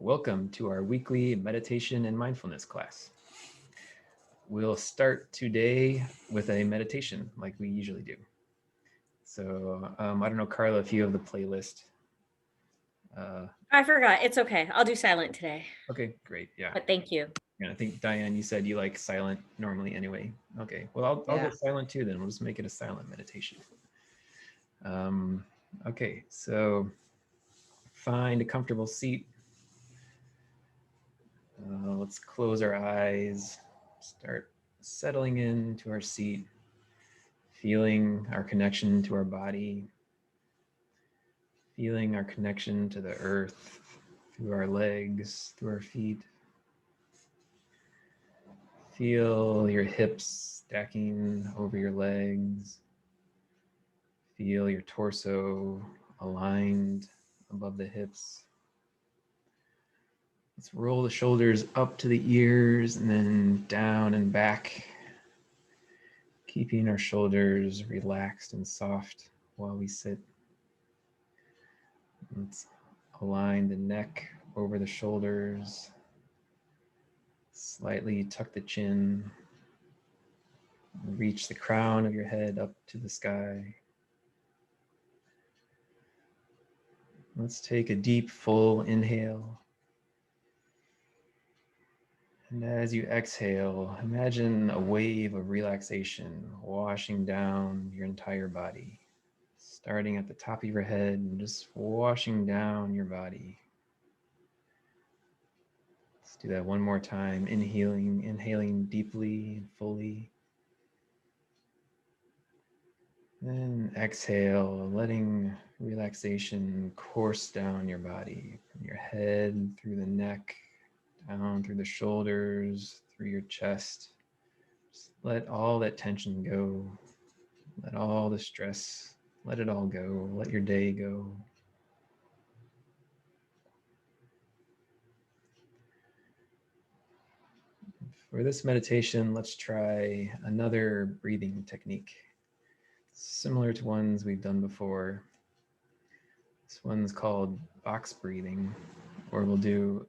Welcome to our weekly meditation and mindfulness class. We'll start today with a meditation like we usually do. So I don't know, Carla, if you have the playlist. I forgot. It's okay. I'll do silent today. Okay, great. Yeah. But thank you. And I think, Diane, you said you like silent normally anyway. Okay, well, I'll go Yeah. silent too then. We'll just make it a silent meditation. Okay, so find a comfortable seat. Let's close our eyes, start settling into our seat, feeling our connection to our body, feeling our connection to the earth through our legs, through our feet. Feel your hips stacking over your legs. Feel your torso aligned above the hips. Let's roll the shoulders up to the ears and then down and back, keeping our shoulders relaxed and soft while we sit. Let's align the neck over the shoulders. Slightly tuck the chin. Reach the crown of your head up to the sky. Let's take a deep, full inhale. And as you exhale, imagine a wave of relaxation washing down your entire body, starting at the top of your head and just washing down your body. Let's do that one more time. Inhaling deeply and fully. Then exhale, letting relaxation course down your body, from your head, through the neck, down through the shoulders, through your chest. Just let all that tension go. Let all the stress, let it all go. Let your day go. For this meditation, let's try another breathing technique, similar to ones we've done before. This one's called box breathing, where we'll do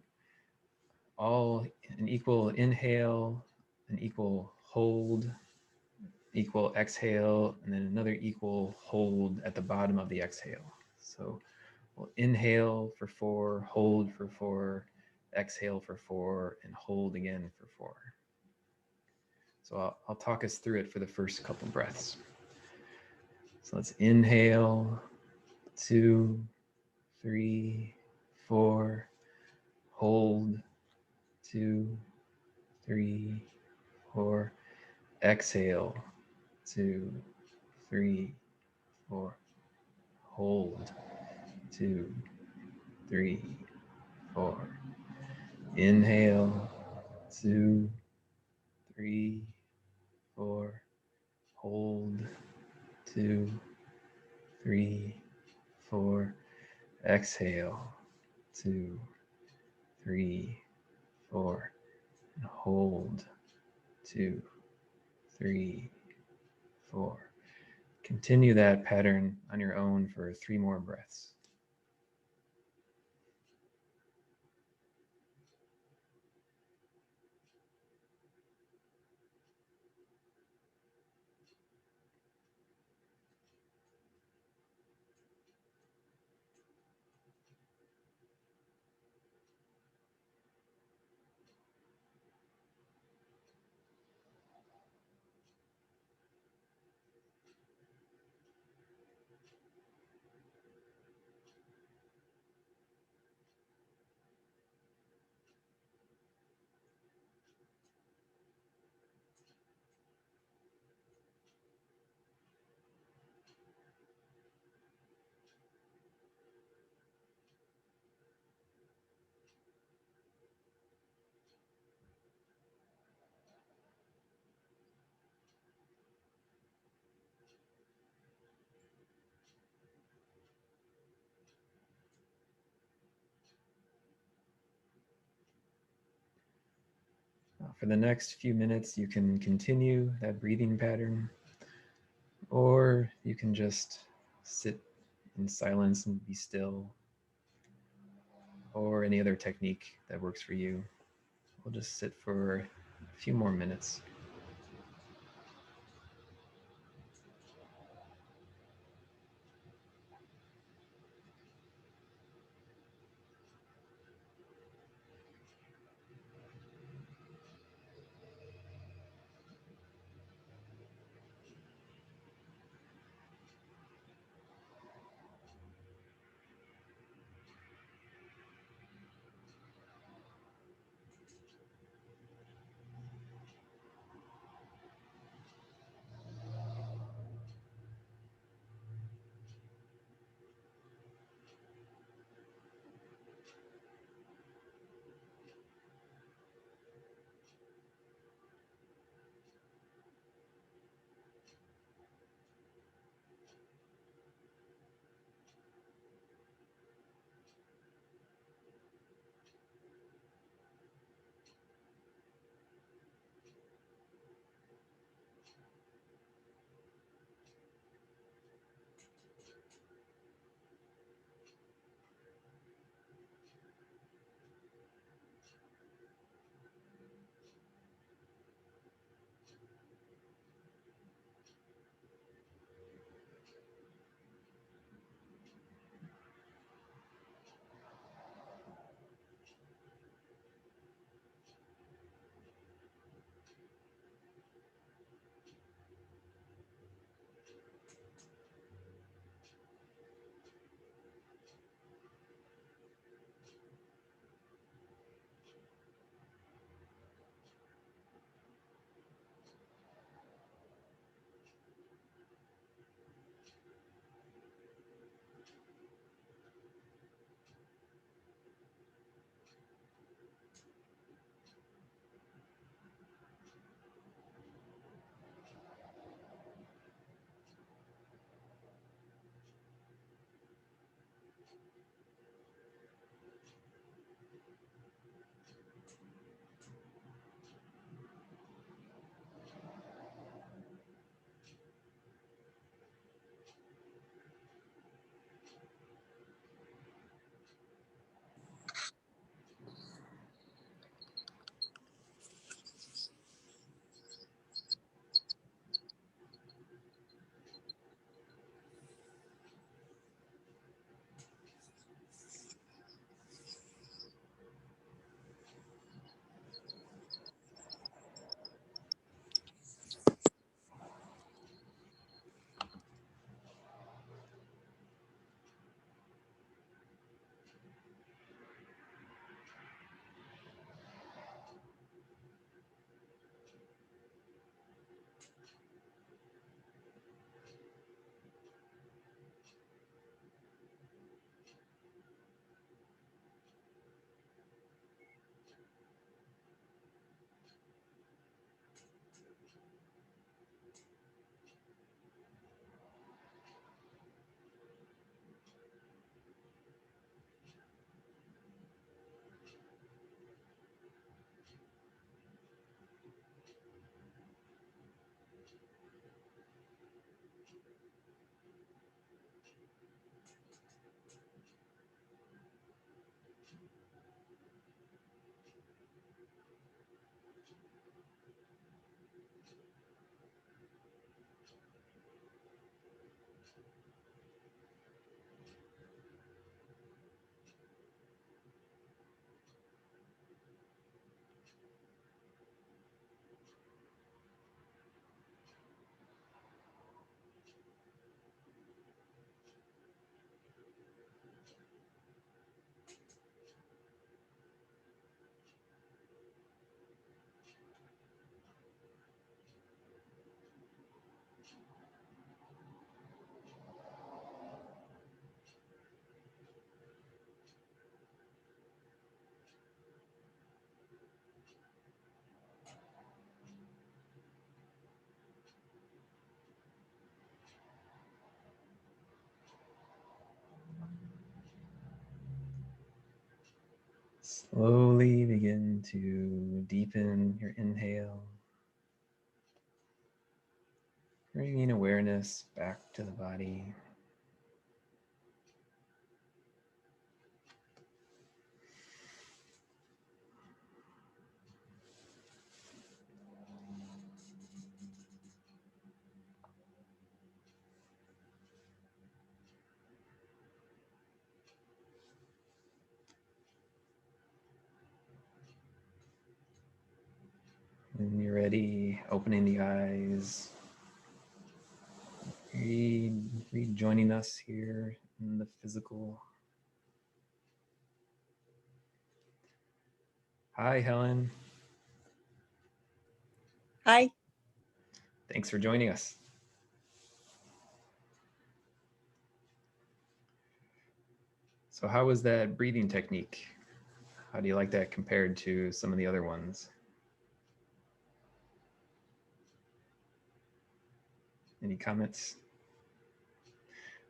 all an equal inhale, an equal hold, equal exhale, and then another equal hold at the bottom of the exhale. So we'll inhale for 4, hold for 4, exhale for 4, and hold again for 4. So I'll talk us through it for the first couple breaths. So let's inhale, 2, 3, 4, hold, 2, 3, 4, exhale, 2, 3, 4, hold, 2, 3, 4, inhale, 2, 3, 4, hold, 2, 3, 4, exhale, 2, 3, 4, and hold, 2, 3, 4. Continue that pattern on your own for 3 more breaths. For the next few minutes, you can continue that breathing pattern, or you can just sit in silence and be still. or any other technique that works for you. We'll just sit for a few more minutes. Slowly begin to deepen your inhale, bringing awareness back to the body. steady, opening the eyes, rejoining us here in the physical. Hi, Helen. Hi. Thanks for joining us. So how was that breathing technique? How do you like that compared to some of the other ones? Any comments?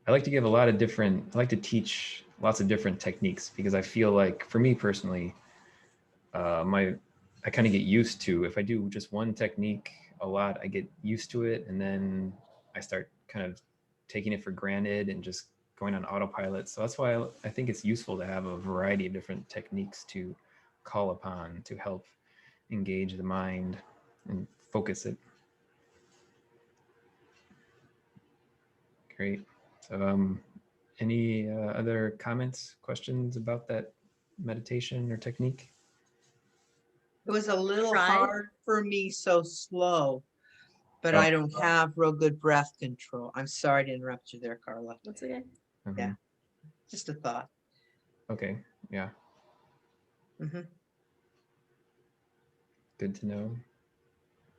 I like to give a lot of different, I like to teach lots of different techniques because I feel like for me personally, I kind of get used to, if I do just one technique a lot, I get used to it. And then I start kind of taking it for granted and just going on autopilot. So that's why I think it's useful to have a variety of different techniques to call upon to help engage the mind and focus it. Great. So any other comments, questions about that meditation or technique? It was a little hard for me, so slow, but I don't have real good breath control. I'm sorry to interrupt you there, Carla. That's okay. Yeah, just a thought. Okay, yeah. Good to know.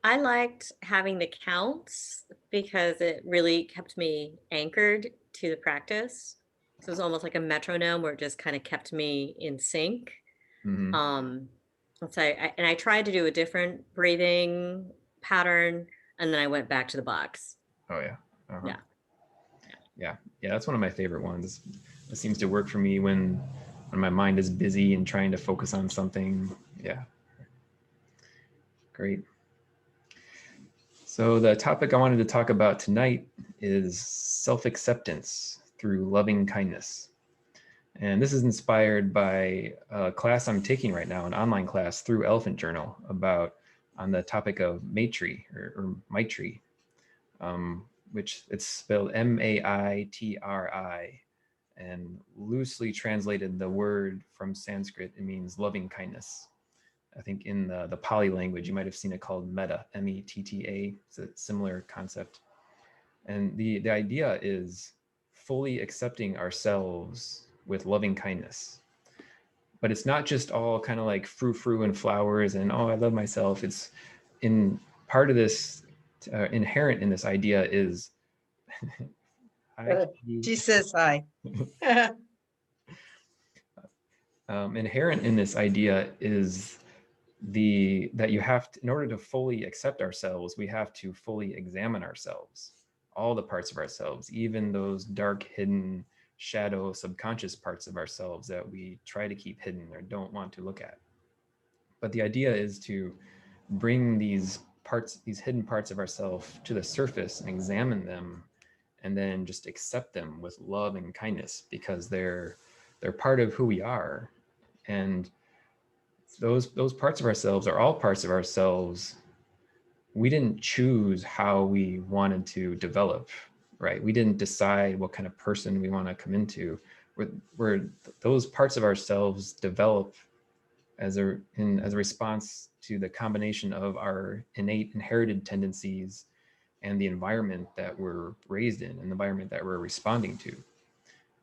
I liked having the counts because it really kept me anchored to the practice. So it was almost like a metronome where it just kind of kept me in sync. Let's say, and I tried to do a different breathing pattern, and then I went back to the box. Oh yeah. Yeah. Yeah. That's one of my favorite ones. It seems to work for me when my mind is busy and trying to focus on something. Yeah. Great. So the topic I wanted to talk about tonight is self-acceptance through loving kindness. And this is inspired by a class I'm taking right now, an online class through Elephant Journal on the topic of Maitri or Maitri, which it's spelled Maitri, and loosely translated the word from Sanskrit, it means loving kindness. I think in the Pali language, you might have seen it called metta, M-E-T-T-A. It's a similar concept. And the idea is fully accepting ourselves with loving kindness. But it's not just all kind of like frou-frou and flowers and, oh, I love myself. It's in part of this, inherent in this idea is, hi, she says hi. Inherent in this idea is that you have to, in order to fully accept ourselves, we have to fully examine ourselves, all the parts of ourselves, even those dark, hidden, shadow, subconscious parts of ourselves that we try to keep hidden or don't want to look at. But the idea is to bring these hidden parts of ourselves to the surface and examine them, and then just accept them with love and kindness because they're part of who we are. And those parts of ourselves are all parts of ourselves. We didn't choose how we wanted to develop, right? We didn't decide what kind of person we want to come into. Where those parts of ourselves develop as a response to the combination of our innate inherited tendencies and the environment that we're raised in and the environment that we're responding to.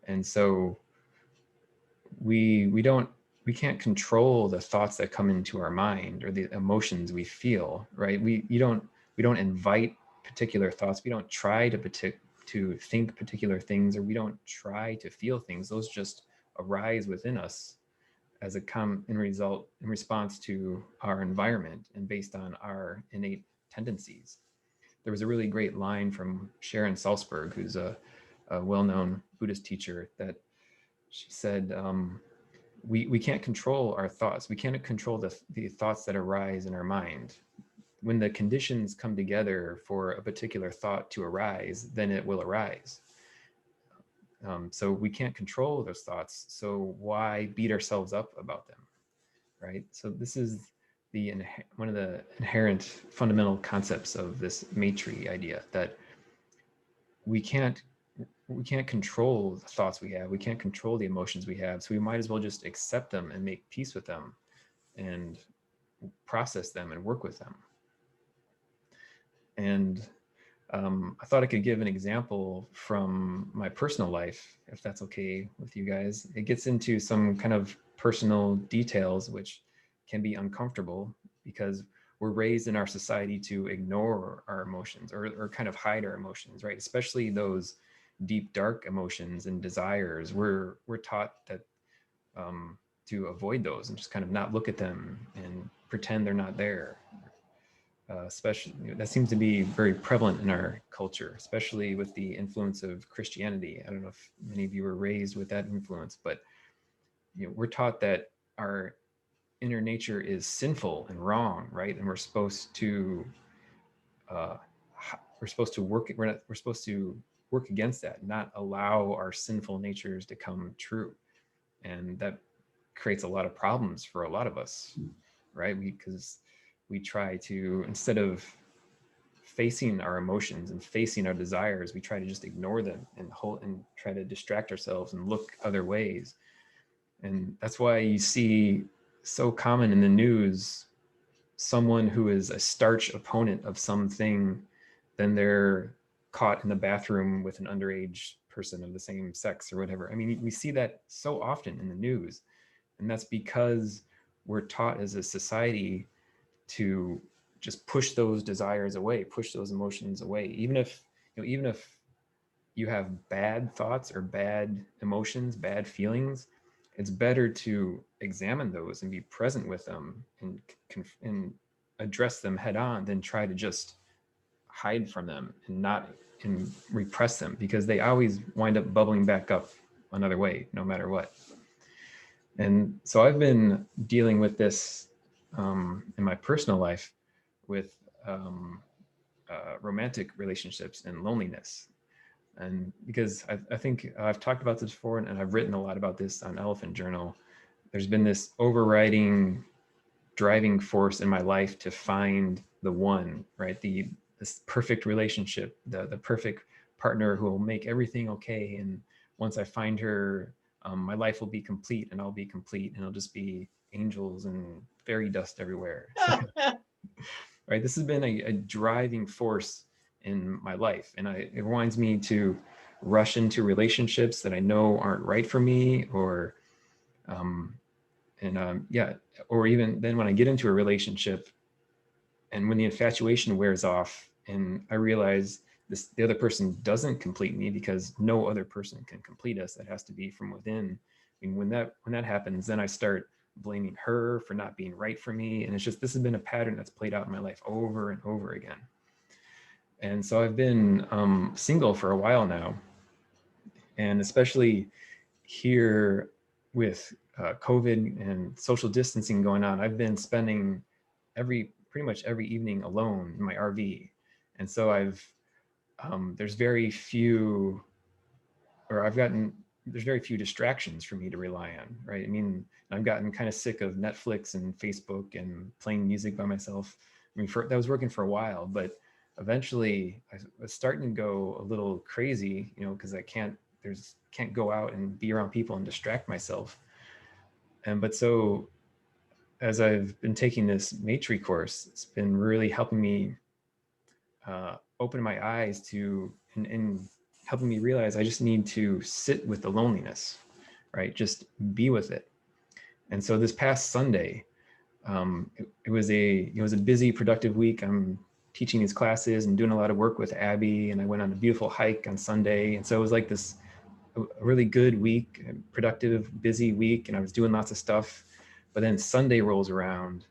And so we can't control the thoughts that come into our mind or the emotions we feel, right? We don't invite particular thoughts. We don't try to think particular things, or we don't try to feel things. Those just arise within us as in response to our environment and based on our innate tendencies. There was a really great line from Sharon Salzberg, who's a well-known Buddhist teacher, that she said, we can't control our thoughts. We can't control the thoughts that arise in our mind. When the conditions come together for a particular thought to arise, then it will arise. So we can't control those thoughts. So why beat ourselves up about them, right? So this is one of the inherent fundamental concepts of this Maitri idea, that we can't control the thoughts we have. We can't control the emotions we have. So we might as well just accept them and make peace with them and process them and work with them. And I thought I could give an example from my personal life, if that's okay with you guys. It gets into some kind of personal details, which can be uncomfortable because we're raised in our society to ignore our emotions or kind of hide our emotions, right? Especially those deep, dark emotions and desires. We're taught that to avoid those and just kind of not look at them and pretend they're not there. Especially that seems to be very prevalent in our culture, especially with the influence of Christianity. I don't know if many of you were raised with that influence, but we're taught that our inner nature is sinful and wrong, right? And uh, we're supposed to work. We're supposed to work against that, not allow our sinful natures to come true, and that creates a lot of problems for a lot of us, right? Because we try to, instead of facing our emotions and facing our desires, we try to just ignore them and try to distract ourselves and look other ways. And that's why you see so common in the news someone who is a starch opponent of something, then they're caught in the bathroom with an underage person of the same sex or whatever. I mean, we see that so often in the news, and that's because we're taught as a society to just push those desires away, push those emotions away. Even if you have bad thoughts or bad emotions, bad feelings, it's better to examine those and be present with them and address them head on than try to just hide from them and repress them, because they always wind up bubbling back up another way, no matter what. And so I've been dealing with this in my personal life with romantic relationships and loneliness. And because I think I've talked about this before, and I've written a lot about this on Elephant Journal, there's been this overriding driving force in my life to find the one, right? This perfect relationship, the perfect partner who will make everything okay. And once I find her, my life will be complete, and I'll be complete, and it'll just be angels and fairy dust everywhere. Right? This has been a driving force in my life, and it reminds me to rush into relationships that I know aren't right for me, or yeah, or even then when I get into a relationship, and when the infatuation wears off, and I realize the other person doesn't complete me, because no other person can complete us. That has to be from within. I mean, when that happens, then I start blaming her for not being right for me, and it's just, this has been a pattern that's played out in my life over and over again. And so I've been single for a while now, and especially here with COVID and social distancing going on, I've been spending pretty much every evening alone in my RV. And so there's very few, or I've gotten, there's very few distractions for me to rely on, right? I mean, I've gotten kind of sick of Netflix and Facebook and playing music by myself. I mean, that was working for a while, but eventually I was starting to go a little crazy, because I can't go out and be around people and distract myself. But so as I've been taking this Maitri course, it's been really helping me open my eyes to and helping me realize I just need to sit with the loneliness, right? Just be with it. And so this past Sunday, it was a busy, productive week. I'm teaching these classes and doing a lot of work with Abby, and I went on a beautiful hike on Sunday. And so it was like this a really good week, a productive, busy week, and I was doing lots of stuff. But then Sunday rolls around,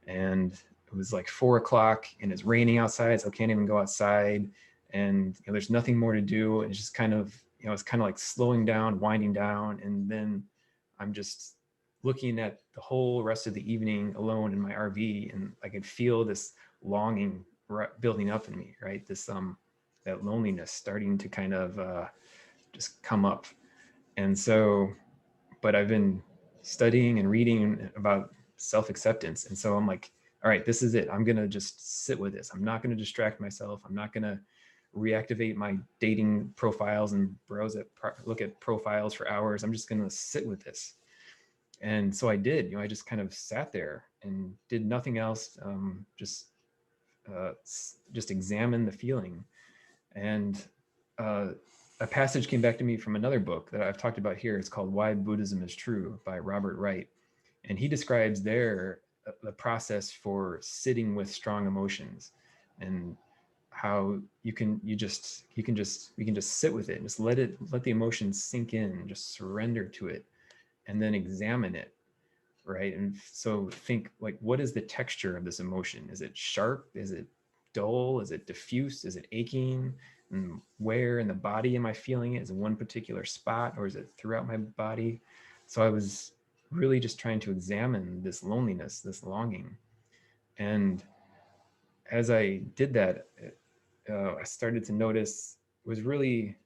and it was like 4 o'clock, and it's raining outside, so I can't even go outside. And there's nothing more to do. And it's just kind of, it's kind of like slowing down, winding down. And then I'm just looking at the whole rest of the evening alone in my RV, and I could feel this longing building up in me, right? This that loneliness starting to kind of just come up. And so, but I've been studying and reading about self-acceptance. And so I'm like, all right, this is it. I'm going to just sit with this. I'm not going to distract myself. I'm not going to reactivate my dating profiles and look at profiles for hours. I'm just going to sit with this. And so I did, I just kind of sat there and did nothing else. Just just examine the feeling. And a passage came back to me from another book that I've talked about here. It's called Why Buddhism is True by Robert Wright. And he describes there the process for sitting with strong emotions, and how you can just sit with it, just let the emotions sink in, just surrender to it, and then examine it, right? And so think, like, what is the texture of this emotion? Is it sharp? Is it dull? Is it diffuse? Is it aching? And where in the body am I feeling it? Is it one particular spot, or is it throughout my body? So I was really just trying to examine this loneliness, this longing. And as I did that, I started to notice, was really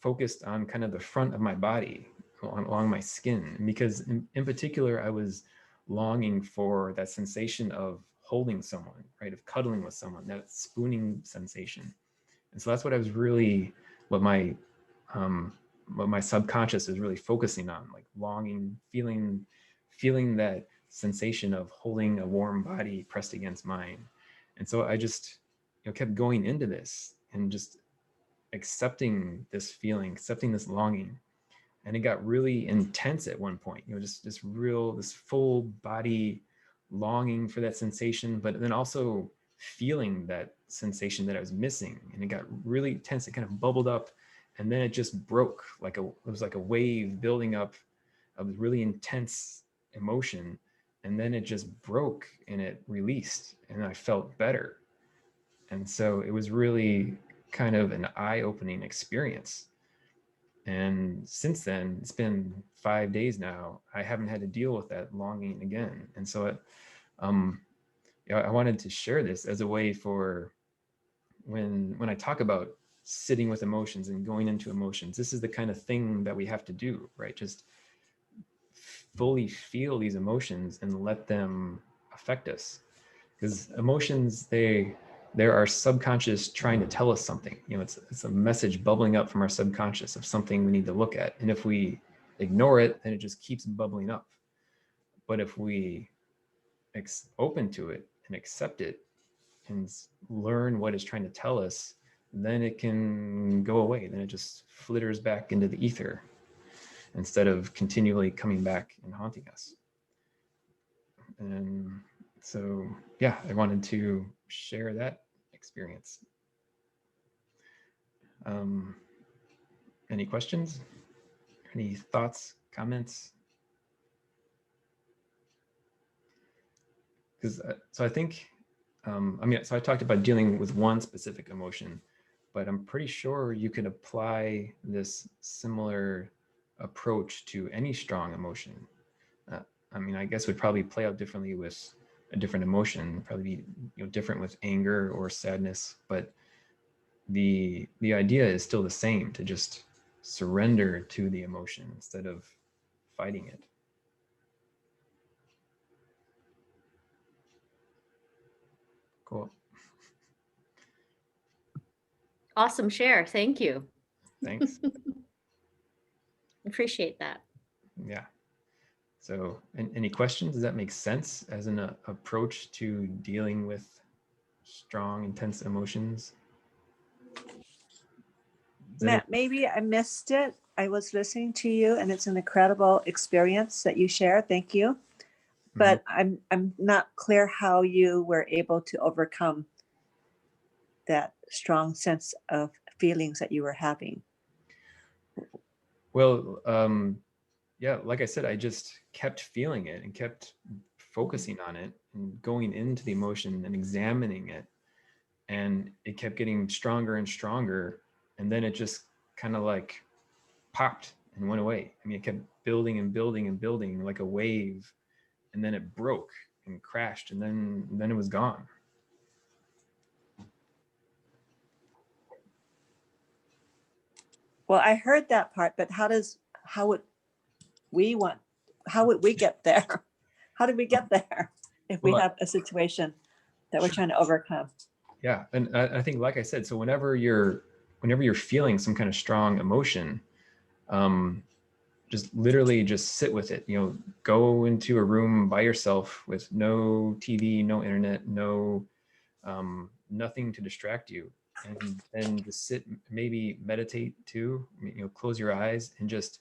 focused on kind of the front of my body, along my skin, because in particular, I was longing for that sensation of holding someone, right? Of cuddling with someone, that spooning sensation. And so that's what I was really, what my subconscious is really focusing on, like longing, feeling that sensation of holding a warm body pressed against mine. And so I just, kept going into this and just accepting this feeling, accepting this longing. And it got really intense at one point, just this full body longing for that sensation, but then also feeling that sensation that I was missing. And it got really tense. It kind of bubbled up, and then it just broke, it was like a wave building up of really intense emotion. And then it just broke and it released, and I felt better. And so it was really kind of an eye-opening experience. And since then, it's been 5 days now, I haven't had to deal with that longing again. And so I wanted to share this as a way for when I talk about sitting with emotions and going into emotions, this is the kind of thing that we have to do, right? Just fully feel these emotions and let them affect us. Because emotions, they're our subconscious trying to tell us something. It's a message bubbling up from our subconscious of something we need to look at. And if we ignore it, then it just keeps bubbling up. But if we open to it and accept it and learn what it's trying to tell us, then it can go away. Then it just flitters back into the ether instead of continually coming back and haunting us. And so, yeah, I wanted to share that experience. Any questions? Any thoughts, comments? Because so I think, so I talked about dealing with one specific emotion, but I'm pretty sure you could apply this similar approach to any strong emotion. I guess would probably play out differently with a different emotion, probably be different with anger or sadness, but the idea is still the same, to just surrender to the emotion instead of fighting it. Cool. Awesome share. Thank you. Thanks. Appreciate that. Yeah. So any questions? Does that make sense as an approach to dealing with strong, intense emotions? Matt, maybe I missed it. I was listening to you, and it's an incredible experience that you share. Thank you. But I'm not clear how you were able to overcome that strong sense of feelings that you were having. Well, yeah, like I said, I just kept feeling it and kept focusing on it and going into the emotion and examining it. And it kept getting stronger and stronger. And then it just kind of like popped and went away. It kept building and building and building like a wave. And then it broke and crashed, and then it was gone. Well, I heard that part, but how would we get there? How did we get there if we have a situation that we're trying to overcome? Yeah, and I think, like I said, so whenever you're feeling some kind of strong emotion, just literally just sit with it. Go into a room by yourself with no TV, no internet, no nothing to distract you, and then just sit, maybe meditate too, close your eyes and just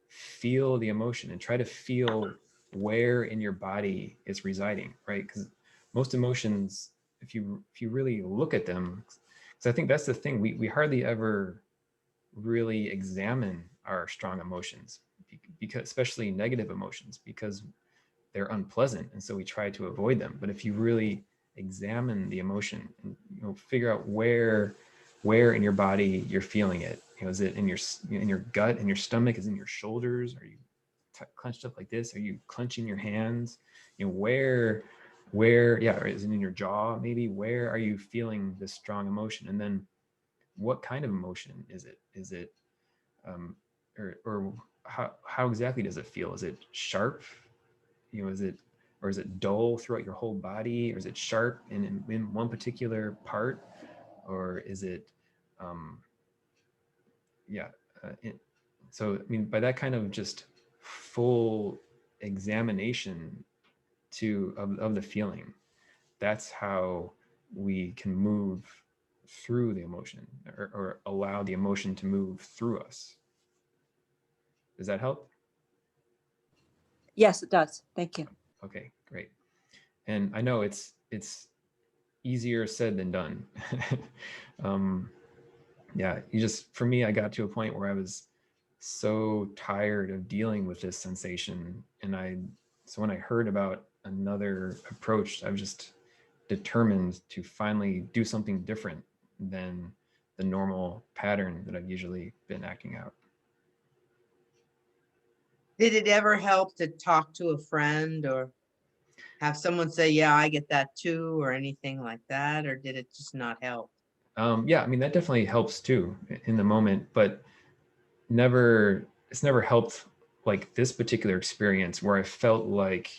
feel the emotion and try to feel where in your body it's residing, right? Because most emotions, if you really look at them, because I think that's the thing, we hardly ever really examine our strong emotions, because especially negative emotions, because they're unpleasant, and so we try to avoid them. But if you really examine the emotion and figure out where in your body you're feeling it, is it in your gut, in your stomach, is it in your shoulders, are you clenched up like this, are you clenching your hands, where yeah, or is it in your jaw, maybe where are you feeling this strong emotion? And then what kind of emotion is it? Is it or how exactly does it feel? Is it sharp? Is it, or is it dull throughout your whole body? Or is it sharp in one particular part? Or is it, yeah. So, I mean, by that kind of just full examination of the feeling, that's how we can move through the emotion, or allow the emotion to move through us. Does that help? Yes, it does. Thank you. Okay, great. And I know it's easier said than done. Yeah, for me, I got to a point where I was so tired of dealing with this sensation. So when I heard about another approach, I was just determined to finally do something different than the normal pattern that I've usually been acting out. Did it ever help to talk to a friend or have someone say, yeah, I get that too, or anything like that? Or did it just not help? Yeah, I mean, that definitely helps too in the moment, but it's never helped like this particular experience, where I felt like,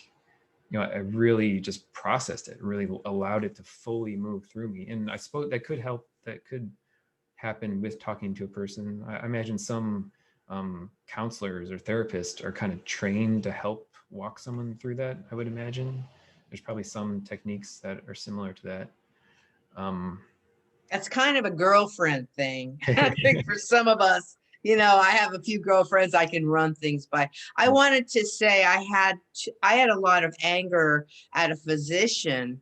I really just processed it, really allowed it to fully move through me. And I suppose that could happen with talking to a person. I imagine some counselors or therapists are kind of trained to help walk someone through that. I would imagine there's probably some techniques that are similar to that. That's kind of a girlfriend thing. I think for some of us, I have a few girlfriends I can run things by. I wanted to say I had a lot of anger at a physician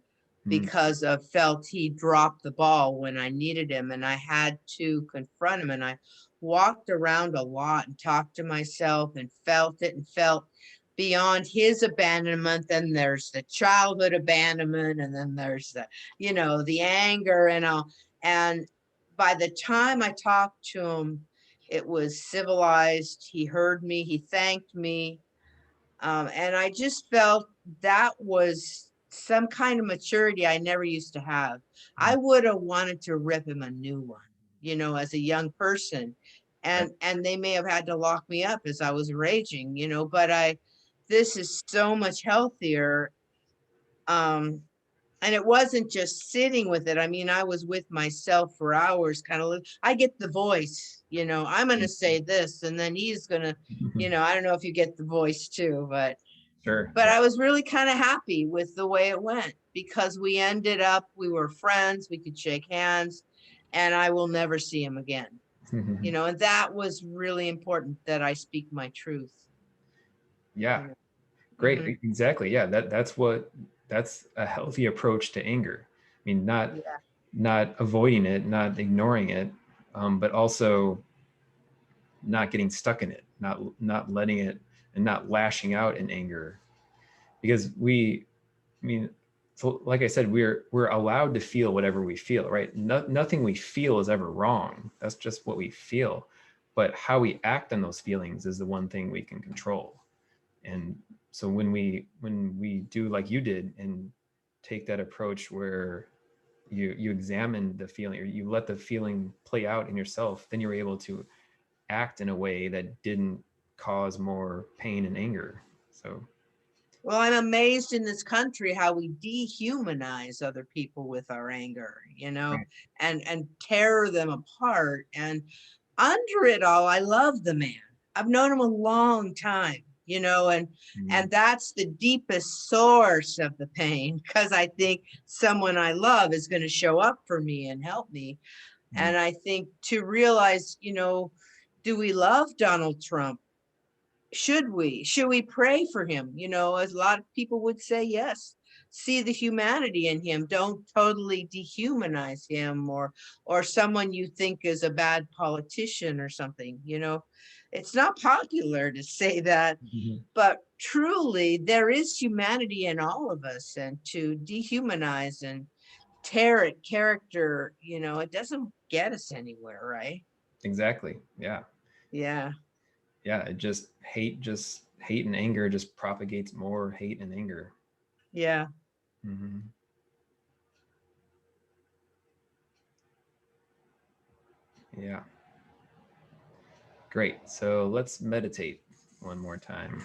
because of felt he dropped the ball when I needed him, and I had to confront him. And I walked around a lot and talked to myself and felt it and felt beyond his abandonment. Then there's the childhood abandonment, and then there's the anger and all. And by the time I talked to him, it was civilized. He heard me, he thanked me. And I just felt that was some kind of maturity I never used to have. I would have wanted to rip him a new one, as a young person. And they may have had to lock me up as I was raging, but this is so much healthier. And it wasn't just sitting with it. I mean, I was with myself for hours, kind of, I get the voice, I'm going to say this, and then he's going to, I don't know if you get the voice too, but Sure. But I was really kind of happy with the way it went, because we were friends, we could shake hands, and I will never see him again. And that was really important, that I speak my truth. Yeah. Great. Exactly. Yeah. That's a healthy approach to anger. I mean, not avoiding it, not ignoring it, but also not getting stuck in it, not letting it, and not lashing out in anger. Because so like I said, we're allowed to feel whatever we feel, right? Nothing we feel is ever wrong. That's just what we feel. But how we act on those feelings is the one thing we can control. And so when we do like you did, and take that approach where you examine the feeling, or you let the feeling play out in yourself, then you're able to act in a way that didn't cause more pain and anger. So well, I'm amazed in this country how we dehumanize other people with our anger, right. and tear them apart. And under it all, I love the man. I've known him a long time. and Mhm. that's the deepest source of the pain, because I think someone I love is going to show up for me and help me. Mhm. And I think to realize, do we love Donald Trump? Should we pray for him? As a lot of people would say, yes. See the humanity in him. Don't totally dehumanize him, or someone you think is a bad politician or something. It's not popular to say that, Mhm. but truly there is humanity in all of us, and to dehumanize and tear at character, it doesn't get us anywhere, right? Exactly. Yeah. Yeah. Yeah. Just hate and anger just propagates more hate and anger. Yeah. Mhm. Yeah. Great. So let's meditate one more time.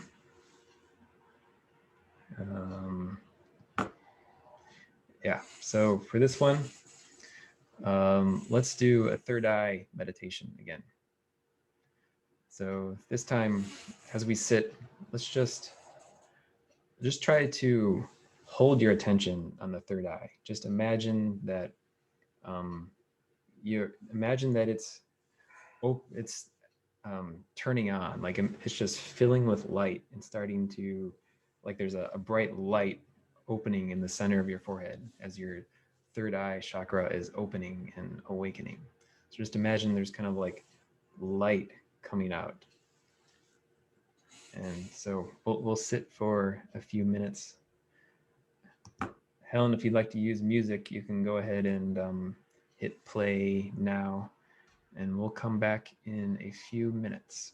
Um, yeah. So for this one, let's do a third eye meditation again. So this time, as we sit, let's just try to hold your attention on the third eye. Just imagine that um, you imagine that it's turning on, like it's just filling with light and starting to, like there's a bright light opening in the center of your forehead as your third eye chakra is opening and awakening. So just imagine there's kind of like light coming out. And so we'll sit for a few minutes. Helen, if you'd like to use music, you can go ahead and hit play now, and we'll come back in a few minutes.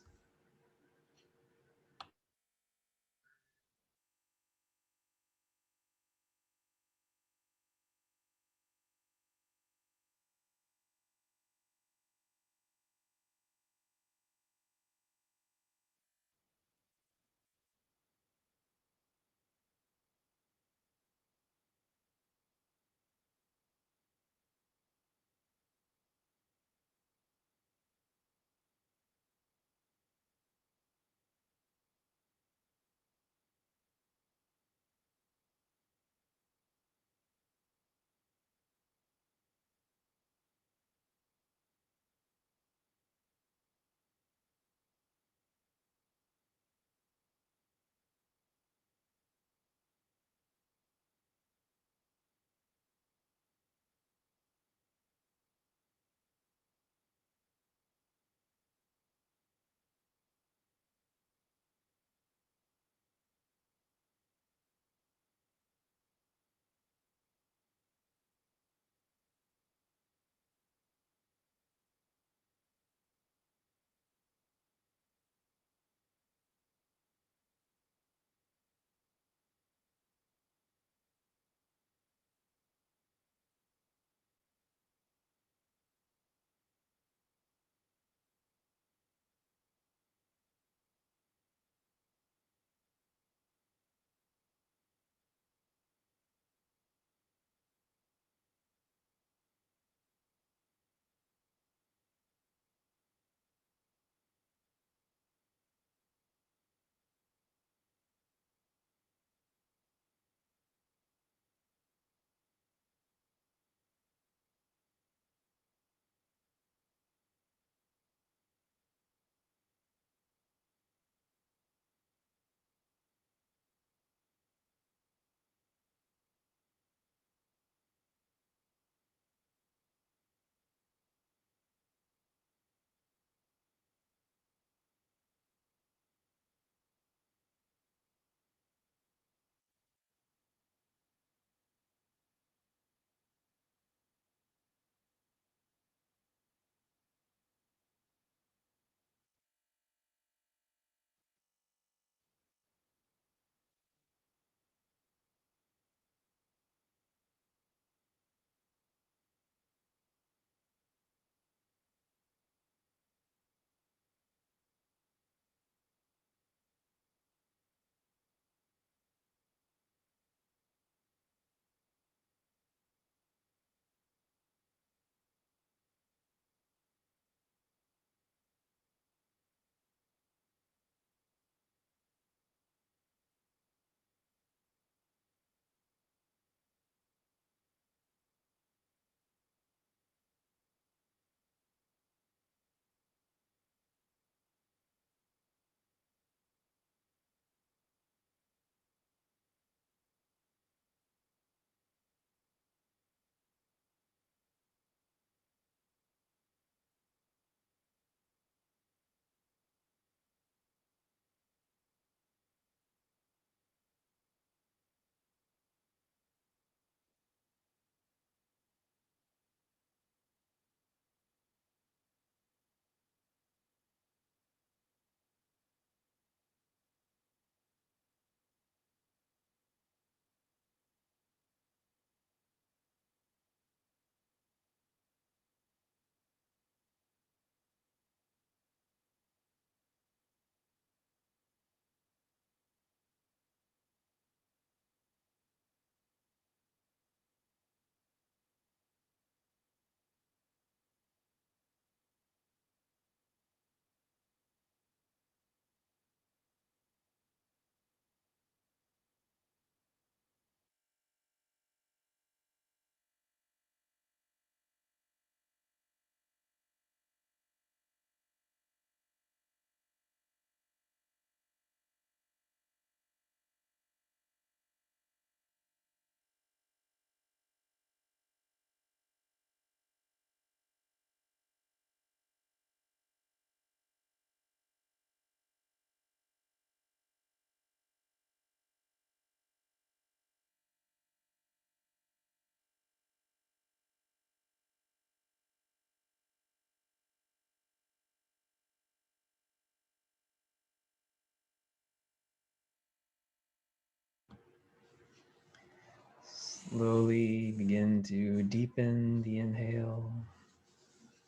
slowly begin to deepen the inhale,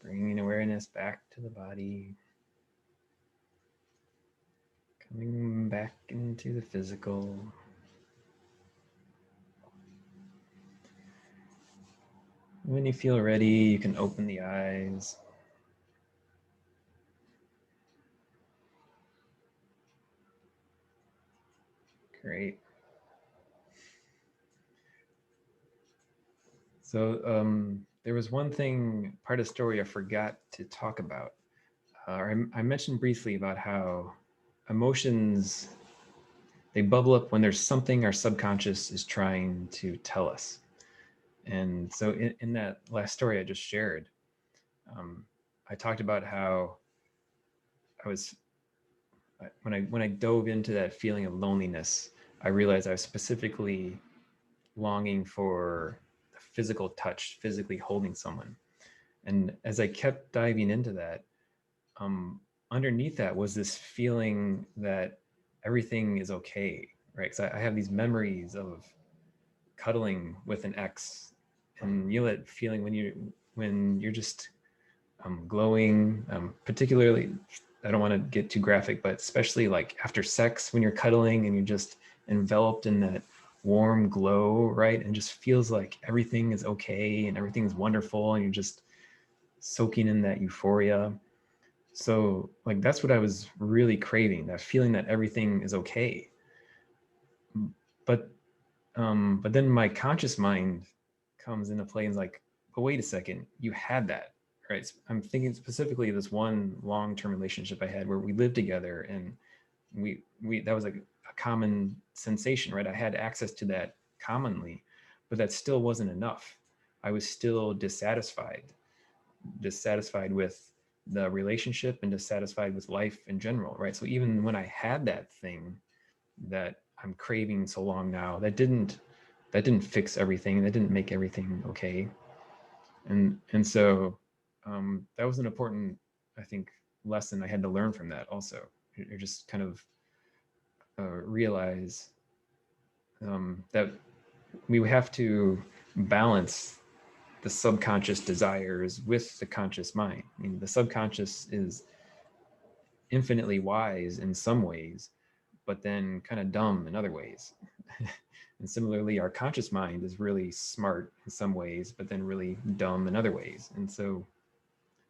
bringing awareness back to the body, coming back into the physical. When you feel ready, you can open the eyes. Great. So there was one thing, part of the story I forgot to talk about. I mentioned briefly about how emotions, they bubble up when there's something our subconscious is trying to tell us. And so in that last story I just shared, I talked about how I was, when I dove into that feeling of loneliness, I realized I was specifically longing for the physical touch, physically holding someone. And as I kept diving into that, underneath that was this feeling that everything is okay, right? Because I have these memories of cuddling with an ex, and you know that feeling when you're just glowing, particularly. I don't want to get too graphic, but especially like after sex, when you're cuddling and you're just enveloped in that warm glow, right? And just feels like everything is okay and everything's wonderful, and you're just soaking in that euphoria. So like that's what I was really craving, that feeling that everything is okay. But but then my conscious mind comes into play and is like, but wait a second, you had that, right? I'm thinking specifically of this one long-term relationship I had where we lived together, and we that was like a common sensation, right? I had access to that commonly, but that still wasn't enough. I was still dissatisfied with the relationship and dissatisfied with life in general, right? So even when I had that thing that I'm craving so long now, that didn't fix everything. That didn't make everything okay. And so that was an important, I think, lesson I had to learn from that. Also, you just kind of realize that we have to balance the subconscious desires with the conscious mind. I mean, the subconscious is infinitely wise in some ways, but then kind of dumb in other ways. And similarly, our conscious mind is really smart in some ways, but then really dumb in other ways. And so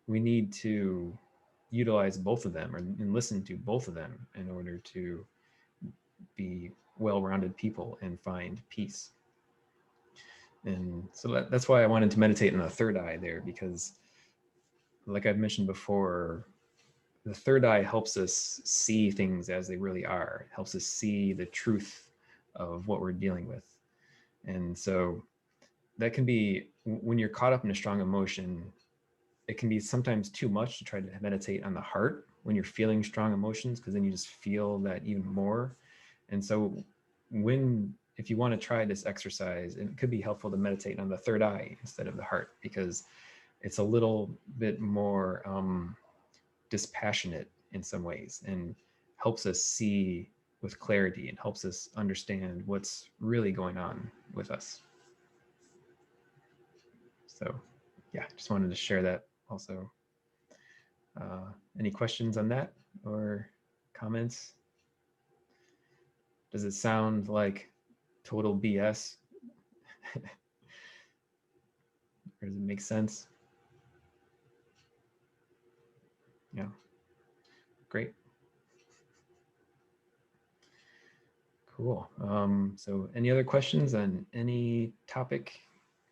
we need to utilize both of them, and listen to both of them in order to be well-rounded people and find peace. And so that's why I wanted to meditate on the third eye there, because like I've mentioned before, the third eye helps us see things as they really are. It helps us see the truth of what we're dealing with. And so that can be, when you're caught up in a strong emotion, it can be sometimes too much to try to meditate on the heart when you're feeling strong emotions, because then you just feel that even more. And so if you want to try this exercise, it could be helpful to meditate on the third eye instead of the heart, because it's a little bit more dispassionate in some ways, and helps us see with clarity and helps us understand what's really going on with us. So yeah, just wanted to share that also. Any questions on that or comments? Does it sound like total BS? Or does it make sense? Yeah, great. Cool. So any other questions on any topic,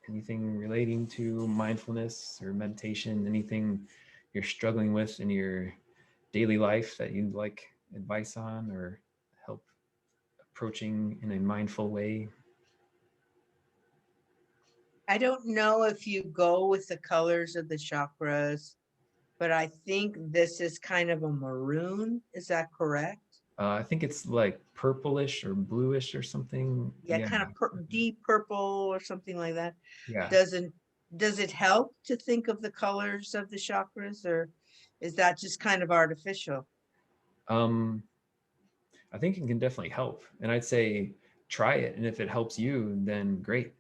anything relating to mindfulness or meditation, anything you're struggling with in your daily life that you'd like advice on or help approaching in a mindful way? I don't know if you go with the colors of the chakras, but I think this is kind of a maroon. Is that correct? I think it's like purplish or bluish or something. Yeah, Yeah. kind of deep purple or something like that. Yeah. Does it help to think of the colors of the chakras, or is that just kind of artificial? I think it can definitely help. And I'd say try it. And if it helps you, then great.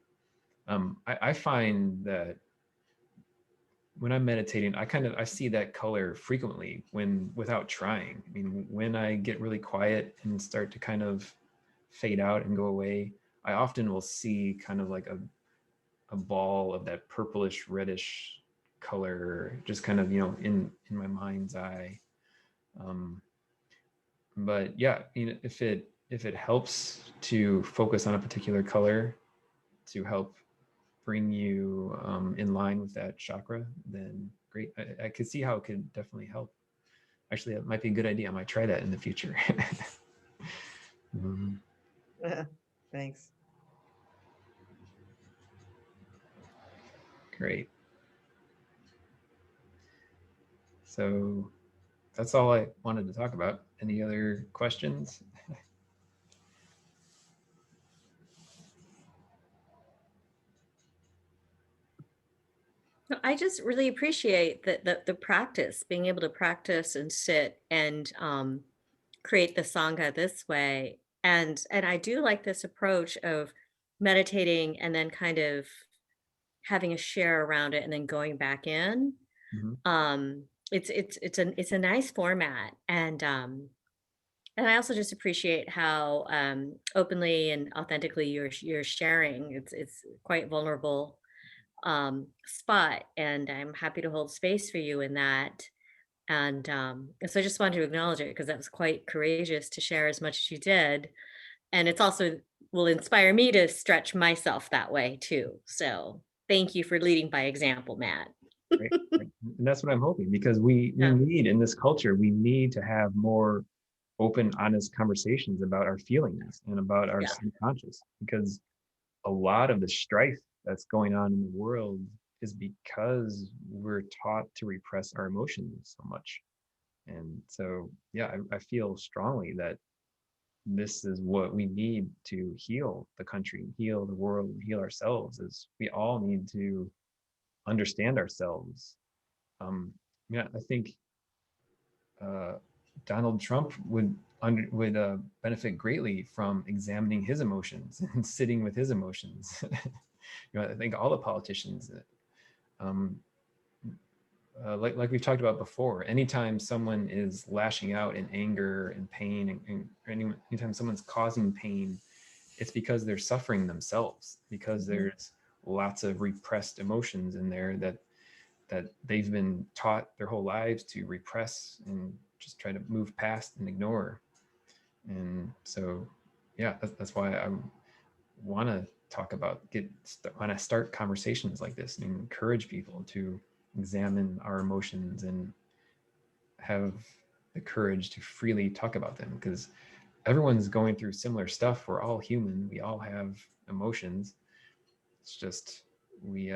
I find that when I'm meditating, I see that color frequently without trying. I mean, when I get really quiet and start to kind of fade out and go away, I often will see kind of like a ball of that purplish reddish color, just kind of, in my mind's eye. But yeah, if it helps to focus on a particular color to help bring you in line with that chakra, then great. I could see how it could definitely help. Actually, that might be a good idea. I might try that in the future. Thanks. Great. So that's all I wanted to talk about. Any other questions? No, I just really appreciate the practice, being able to practice and sit and create the Sangha this way. And I do like this approach of meditating and then kind of having a share around it and then going back in. Mhm. It's a nice format. And I also just appreciate how openly and authentically you're sharing. It's quite vulnerable spot, and I'm happy to hold space for you in that. And so I just wanted to acknowledge it because that was quite courageous to share as much as you did. And it's also will inspire me to stretch myself that way too. So thank you for leading by example, Matt. Right, right. And that's what I'm hoping, because we Yeah. need, in this culture, we need to have more open, honest conversations about our feelings and about our Yeah. subconscious, because a lot of the strife that's going on in the world is because we're taught to repress our emotions so much. And so, yeah, I feel strongly that this is what we need to heal the country, heal the world, heal ourselves, is we all need to understand ourselves. Yeah, I think uh, Donald Trump would benefit greatly from examining his emotions and sitting with his emotions. I think all the politicians, um, like we've talked about before, anytime someone is lashing out in anger and pain, and anytime someone's causing pain, it's because they're suffering themselves, because there's lots of repressed emotions in there that they've been taught their whole lives to repress and just try to move past and ignore. And so, yeah, that's why I want to talk about, want to start conversations like this and encourage people to examine our emotions and have the courage to freely talk about them, because everyone's going through similar stuff. We're all human. We all have emotions. It's just we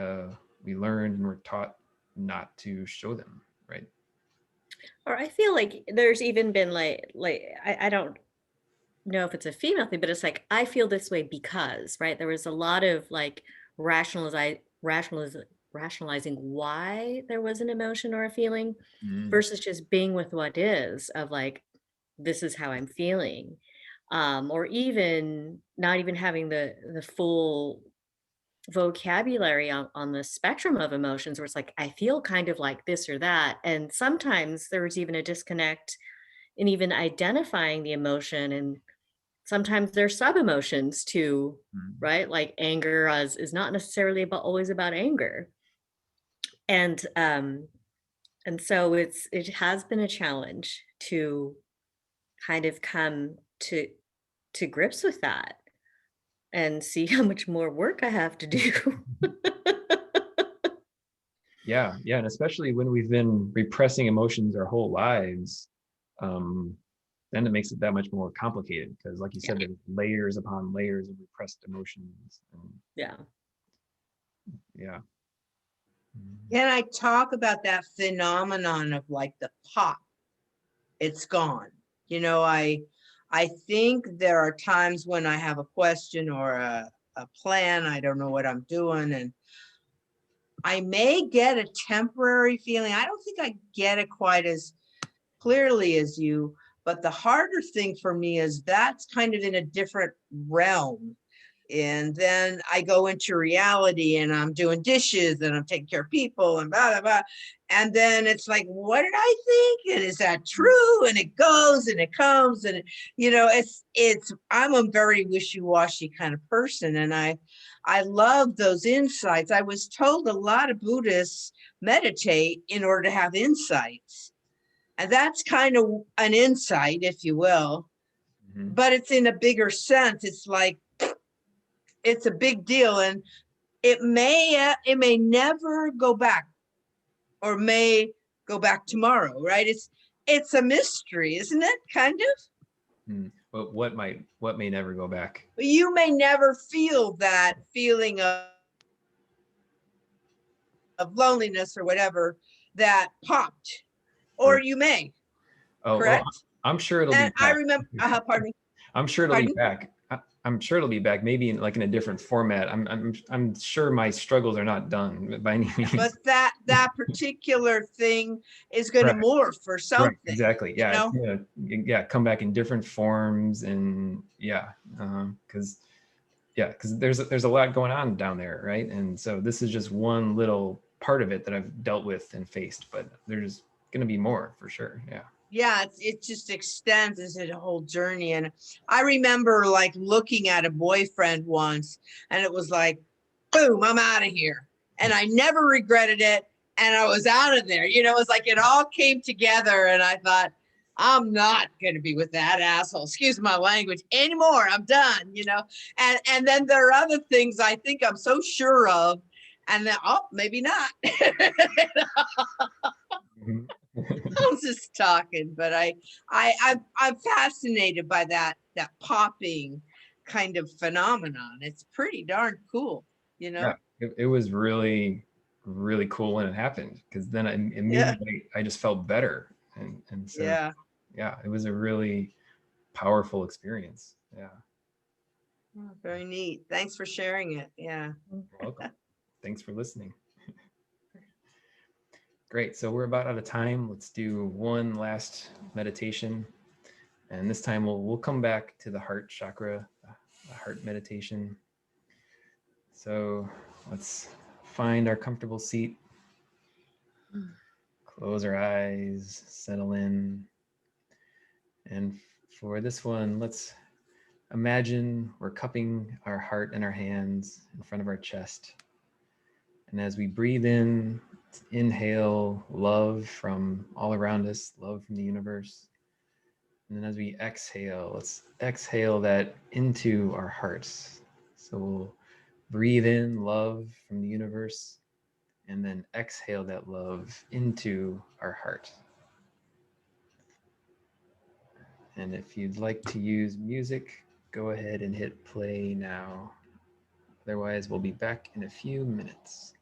learned and we're taught not to show them, right? Or I feel like there's even been I don't know if it's a female thing, but it's like I feel this way because, right? There was a lot of like rationalize rationaliz rationalizing why there was an emotion or a feeling Mm. versus just being with what is, of like, this is how I'm feeling. Or even not even having the full vocabulary on the spectrum of emotions, where it's like I feel kind of like this or that. And sometimes there was even a disconnect in even identifying the emotion. And sometimes there's sub emotions too, Mm. right? Like anger is not necessarily always about anger. And and so it has been a challenge to kind of come to grips with that and see how much more work I have to do. Yeah, yeah, and especially when we've been repressing emotions our whole lives, then it makes it that much more complicated, because, like you said, Yeah. there's layers upon layers of repressed emotions. And Yeah. yeah. Mm. Can I talk about that phenomenon of like the pop? It's gone. I think there are times when I have a question or a plan, I don't know what I'm doing, and I may get a temporary feeling. I don't think I get it quite as clearly as you, but the harder thing for me is that's kind of in a different realm. And then I go into reality and I'm doing dishes and I'm taking care of people and blah, blah, blah. And then it's like, what did I think? And is that true? And it goes and it comes and, I'm a very wishy-washy kind of person. And I love those insights. I was told a lot of Buddhists meditate in order to have insights. And that's kind of an insight, if you will, but it's in a bigger sense. It's like, it's a big deal, and it may never go back, or may go back tomorrow, right? It's a mystery, isn't it? Kind of. But what may never go back? But you may never feel that feeling of loneliness or whatever that popped, or you may. Oh, correct? well, I'm sure it'll And be back. I remember. Pardon me. I'm sure it'll be Pardon? back. I'm sure it'll be back. Maybe in a different format. I'm sure my struggles are not done by any means. But that particular thing is going to Right. morph or something. Right, exactly. Yeah, You know? it's gonna come back in different forms, and because there's a lot going on down there, right? And so this is just one little part of it that I've dealt with and faced, but there's gonna be more for sure. Yeah. Yeah, it just extends as a whole journey. And I remember like looking at a boyfriend once, and it was like, boom, I'm out of here. And I never regretted it. And I was out of there. It was like it all came together. And I thought, I'm not going to be with that asshole, excuse my language, anymore. I'm done, And then there are other things I think I'm so sure of. And then, maybe not. I'm just talking, but I'm fascinated by that popping kind of phenomenon. It's pretty darn cool, Yeah, it was really, really cool when it happened, because then immediately I just felt better, and so yeah, it was a really powerful experience. Yeah. Oh, very neat. Thanks for sharing it. Yeah. You're welcome. Thanks for listening. Great. So we're about out of time. Let's do one last meditation. And this time we'll come back to the heart chakra, the heart meditation. So let's find our comfortable seat. Close our eyes, settle in. And for this one, let's imagine we're cupping our heart in our hands in front of our chest. And as we breathe in, inhale love from all around us, love from the universe. And then as we exhale, let's exhale that into our hearts. So we'll breathe in love from the universe, and then exhale that love into our heart. And if you'd like to use music, go ahead and hit play now. Otherwise, we'll be back in a few minutes.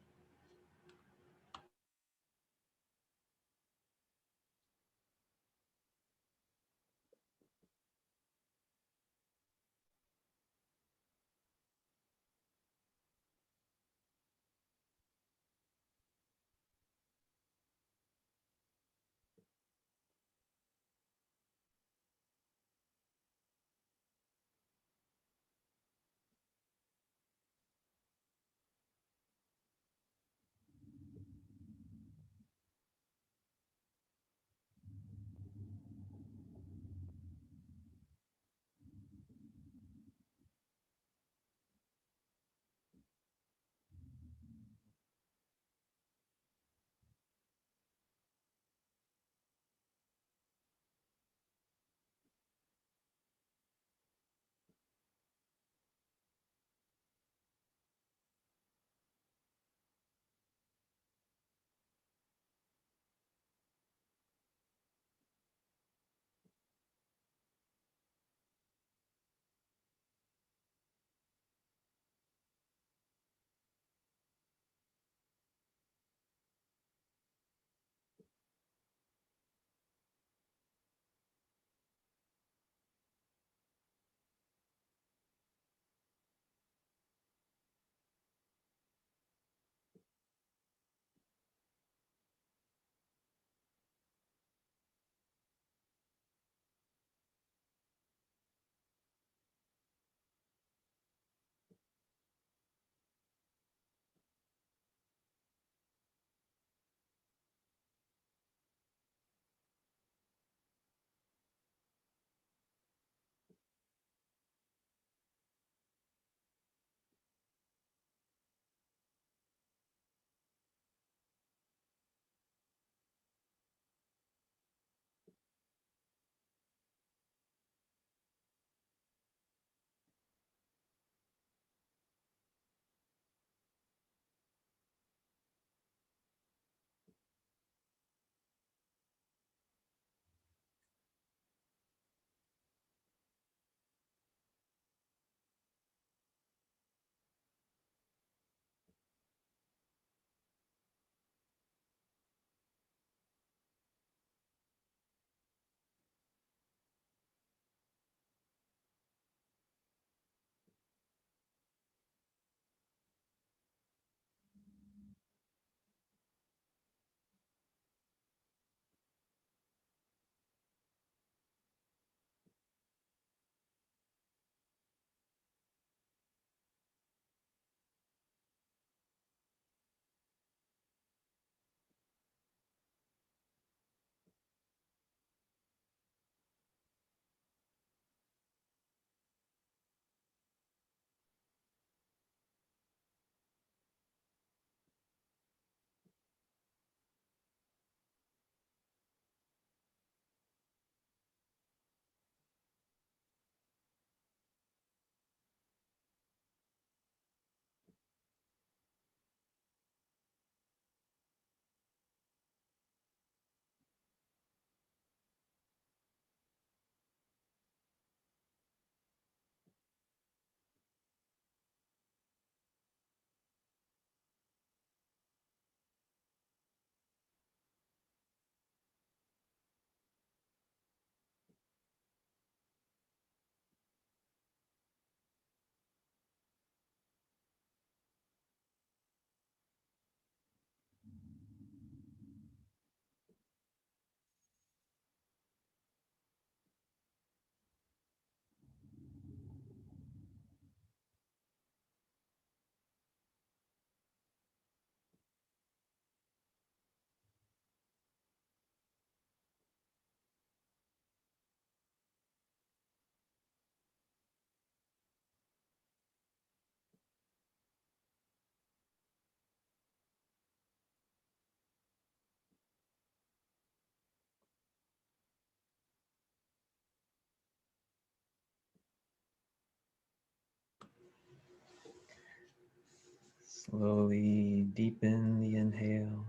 Slowly deepen the inhale.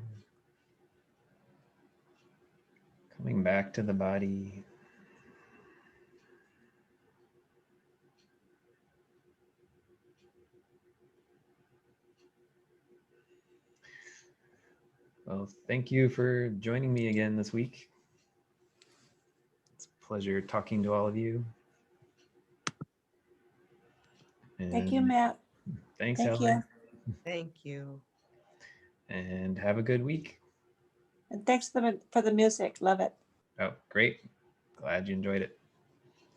Coming back to the body. Well, thank you for joining me again this week. It's a pleasure talking to all of you. Thank you, And Matt. thanks, Thank Helen. you. Thank you. And have a good week. And thanks for the music. Love it. Oh, great. Glad you enjoyed it.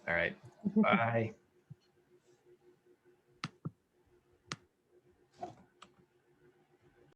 All right. Bye.